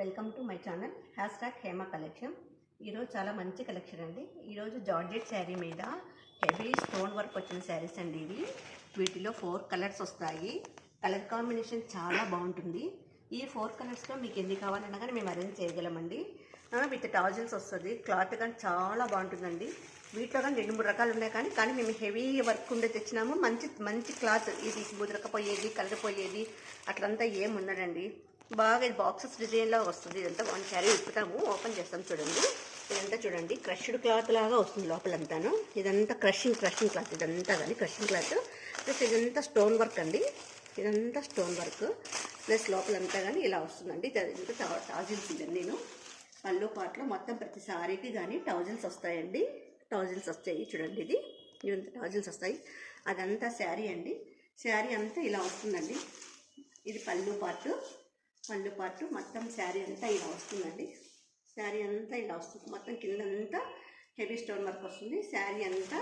Welcome to my channel #Hema collection. ఈరోజు చాలా మంచి కలెక్షన్ అండి. ఈరోజు జార్జెట్ శారీ మీద హెవీ స్టోన్ వర్క్ వచ్చిన శారీస్ అండి ఇవి. వీటిలో 4 కలర్స్ వస్తాయి. కలర్ కాంబినేషన్ చాలా బాగుంటుంది. ఈ 4 కలర్స్లో మీకు ఎన్ని కావాలన్నా కానీ మేము అరేంజ్ చేయగలమండి. విత్ టాజిల్స్ వస్తుంది. క్లాత్ కానీ చాలా బాగుంటుందండి. వీటిలో కానీ 2-3 రకాలు ఉన్నాయి కానీ మేము హెవీ వర్క్ ఉండే తెచ్చినాము. మంచి క్లాత్, ఇది ముద్రకపోయేది, కలరిపోయేది అట్లంతా ఏం ఉండదండి. బాగా ఇది బాక్సెస్ డిజైన్లో వస్తుంది. ఇదంతా 1 శారీ విప్పుతాము, ఓపెన్ చేస్తాం. చూడండి, ఇదంతా చూడండి క్రష్డ్ క్లాత్ లాగా వస్తుంది లోపలంతాను. ఇదంతా క్రషింగ్ క్లాత్, ఇదంతా కానీ క్రషింగ్ క్లాత్ ప్లస్ ఇదంతా స్టోన్ వర్క్ అండి. ఇదంతా స్టోన్ వర్క్ ప్లస్ లోపలంతా కానీ ఇలా వస్తుందండి. ఇదంతా టాజిల్స్ ఇదండి. నేను పళ్ళు పాటలో మొత్తం ప్రతి శారీకి కానీ టాజిల్స్ వస్తాయండి. టాజిల్స్ వస్తాయి చూడండి. ఇవంతా టాజిల్స్ వస్తాయి. అదంతా శారీ అండి. శారీ అంతా ఇలా వస్తుందండి. ఇది పళ్ళు పార్ట్ మొత్తం శారీ అంతా ఇలా వస్తుందండి. శారీ అంతా ఇలా వస్తుంది. మొత్తం కిందంతా హెవీ స్టోన్ వర్క్ వస్తుంది. శారీ అంతా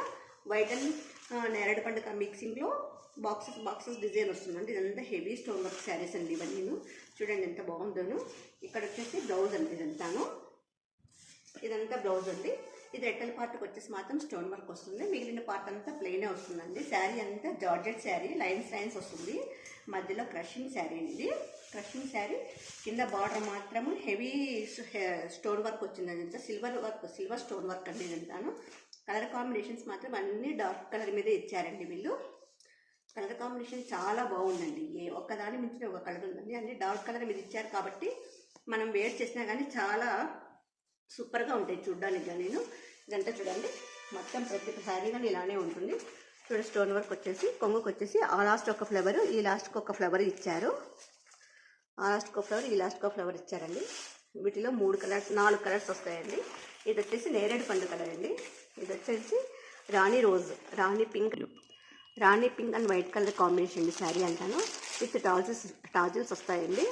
వైట్ అండ్ నేరేడు పండుగ మిక్సింగ్లో బాక్సెస్ డిజైన్ వస్తుందండి. ఇదంతా హెవీ స్టోన్ వర్క్ శారీస్ అండి ఇవన్నీ. చూడండి ఎంత బాగుందోను. ఇక్కడ వచ్చేసి బ్లౌజ్ అండి. ఇదంతా బ్లౌజ్ అండి. ఇది రెట్టల పార్ట్కి వచ్చేసి మాత్రం స్టోన్ వర్క్ వస్తుంది. మిగిలిన పార్ట్ అంతా ప్లెయినే వస్తుందండి. శారీ అంతా జార్జెట్ శారీ, లైన్స్ వస్తుంది. మధ్యలో క్రషింగ్ శారీ అండి. క్రషింగ్ శారీ కింద బార్డర్ మాత్రము హెవీ స్టోన్ వర్క్ వచ్చిందండి. అంతా సిల్వర్ స్టోన్ వర్క్ అండి. ఇదంతాను కలర్ కాంబినేషన్స్ మాత్రం అన్నీ డార్క్ కలర్ మీద ఇచ్చారండి వీళ్ళు. కలర్ కాంబినేషన్ చాలా బాగుందండి. ఒక్కదాని మించిన ఒక కలర్ ఉందండి. అన్ని డార్క్ కలర్ మీద ఇచ్చారు కాబట్టి మనం వేర్ చేసినా కానీ చాలా సూపర్గా ఉంటాయి చూడ్డానికి. నేను ఇదంతా చూడండి మొత్తం ప్రతి శారీ కానీ ఇలానే ఉంటుంది. చూడండి స్టోన్ వర్క్ వచ్చేసి కొంగుకు వచ్చేసి ఆ లాస్ట్ ఒక ఫ్లవర్, ఈ లాస్ట్కి ఒక ఫ్లవర్ ఇచ్చారు. ఆ లాస్ట్కి ఒక ఫ్లవర్, ఈ లాస్ట్కి ఒక ఫ్లవర్ ఇచ్చారండి. వీటిలో 4 కలర్స్ వస్తాయండి. ఇది వచ్చేసి నేరేడు పండు కలర్ అండి. ఇది వచ్చేసి rani rose, rani pink and white colour combination అండి. శారీ అంటాను విత్ టాజిల్స్ వస్తాయండి.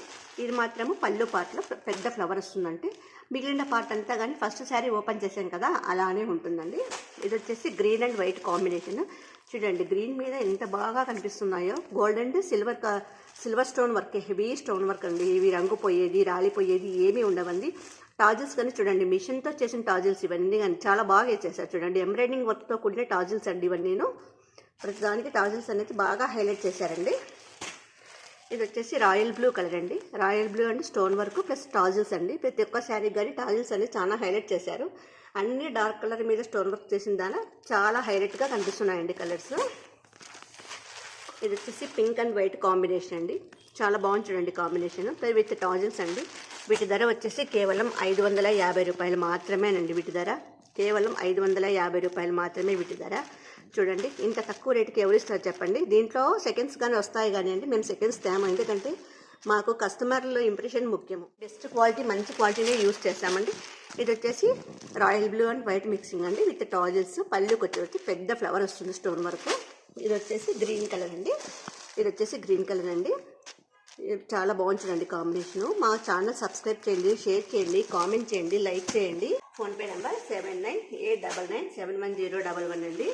ఇది మాత్రము పళ్ళు పార్ట్లో పెద్ద ఫ్లవర్ వస్తుందంటే మిగిలిన పార్ట్ అంతా కానీ ఫస్ట్ శారీ ఓపెన్ చేసాం కదా అలానే ఉంటుందండి. ఇది వచ్చేసి గ్రీన్ అండ్ వైట్ కాంబినేషన్. చూడండి గ్రీన్ మీద ఎంత బాగా కనిపిస్తున్నాయో. Gold and silver stone work, heavy stone work అండి. ఇవి రంగు పోయేది, రాలిపోయేది ఏమీ ఉండవండి. టాజిల్స్ కానీ చూడండి మిషన్తో చేసిన టాజిల్స్ ఇవన్నీ కానీ చాలా బాగా చేశారు. చూడండి ఎంబ్రాయిడింగ్ వర్క్తో కూడిన టాజిల్స్ అండి ఇవన్నీ. ప్రతిదానికి టాజిల్స్ అనేది బాగా హైలైట్ చేశారండి. ఇది వచ్చేసి రాయల్ బ్లూ కలర్ అండి. Royal blue and stone work plus tassels అండి. ప్రతి ఒక్క శారీ కానీ టాజిల్స్ అనేది చాలా హైలైట్ చేశారు. అన్ని డార్క్ కలర్ మీద స్టోన్ వర్క్ చేసిన దాని చాలా హైలైట్గా కనిపిస్తున్నాయండి కలర్స్. ఇది వచ్చేసి పింక్ అండ్ వైట్ కాంబినేషన్ అండి. చాలా బాగుంది చూడండి కాంబినేషన్ విత్ టాజిల్స్ అండి. వీటి ధర వచ్చేసి కేవలం 550 రూపాయలు మాత్రమేనండి. వీటి ధర కేవలం 550 రూపాయలు మాత్రమే వీటి ధర. చూడండి ఇంత తక్కువ రేటుకి ఎవరు ఇస్తారు చెప్పండి. దీంట్లో సెకండ్స్ కానీ వస్తాయి కానీ అండి మేము సెకండ్స్ తేము. ఎందుకంటే మాకు కస్టమర్ల ఇంప్రెషన్ ముఖ్యము. బెస్ట్ క్వాలిటీ, మంచి క్వాలిటీనే యూజ్ చేస్తామండి. ఇది వచ్చేసి royal blue and white mixing అండి విత్ టాజిల్స్. పళ్ళుకి వచ్చి పెద్ద ఫ్లవర్ వస్తుంది స్టోన్ వర్క్. ఇది వచ్చేసి గ్రీన్ కలర్ అండి. చాలా బాగుంటుందండి కాంబినేషను. మా ఛానల్ సబ్స్క్రైబ్ చేయండి, షేర్ చేయండి, కామెంట్ చేయండి, లైక్ చేయండి. ఫోన్పే నెంబర్ 7989997111 అండి.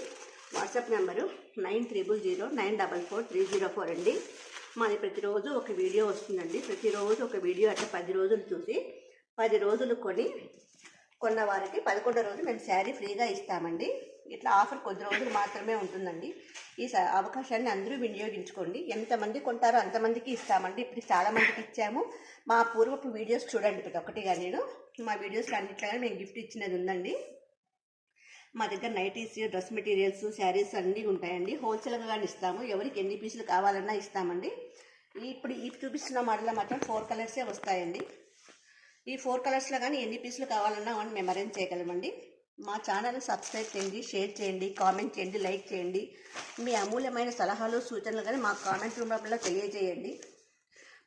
వాట్సాప్ నెంబరు 9300944304 అండి. మాది ప్రతిరోజు ఒక వీడియో వస్తుందండి. ప్రతిరోజు ఒక వీడియో అంటే 10 రోజులు చూసి 10 రోజులు కొన్న వారికి 11వ రోజు మేము శారీ ఫ్రీగా ఇస్తామండి. ఇట్లా ఆఫర్ కొద్ది రోజులు మాత్రమే ఉంటుందండి. ఈ అవకాశాన్ని అందరూ వినియోగించుకోండి. ఎంతమంది కొంటారో అంతమందికి ఇస్తామండి. ఇప్పుడు చాలామందికి ఇచ్చాము. మా పూర్వపు వీడియోస్ చూడండి ప్రతి ఒక్కటిగా. నేను మా వీడియోస్లో అన్నిట్లుగా మేము గిఫ్ట్ ఇచ్చినది ఉందండి. మా దగ్గర నైటీస్, డ్రెస్ మెటీరియల్స్, శారీస్ అన్నీ ఉంటాయండి. హోల్సేల్గా కానీ ఇస్తాము. ఎవరికి ఎన్ని పీసులు కావాలన్నా ఇస్తామండి. ఇప్పుడు ఈ చూపిస్తున్న మోడల్లో మాత్రం 4 కలర్సే వస్తాయండి. ఈ 4 కలర్స్లో కానీ ఎన్ని పీసులు కావాలన్నా కానీ మేము అరేంజ్ చేయగలమండి. మా ఛానల్ని సబ్స్క్రైబ్ చేయండి, షేర్ చేయండి, కామెంట్ చేయండి, లైక్ చేయండి. మీ అమూల్యమైన సలహాలు, సూచనలు కానీ మా కామెంట్ రూపంలో తెలియజేయండి.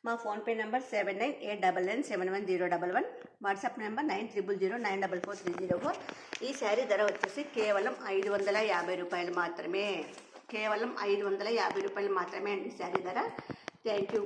మా ఫోన్పే నెంబర్ 7989971011. WhatsApp number 9300944304. ఈ శారీ ధర వచ్చేసి కేవలం 550 రూపాయలు మాత్రమే. కేవలం 550 రూపాయలు మాత్రమే అండి శారీ ధర. Thank you.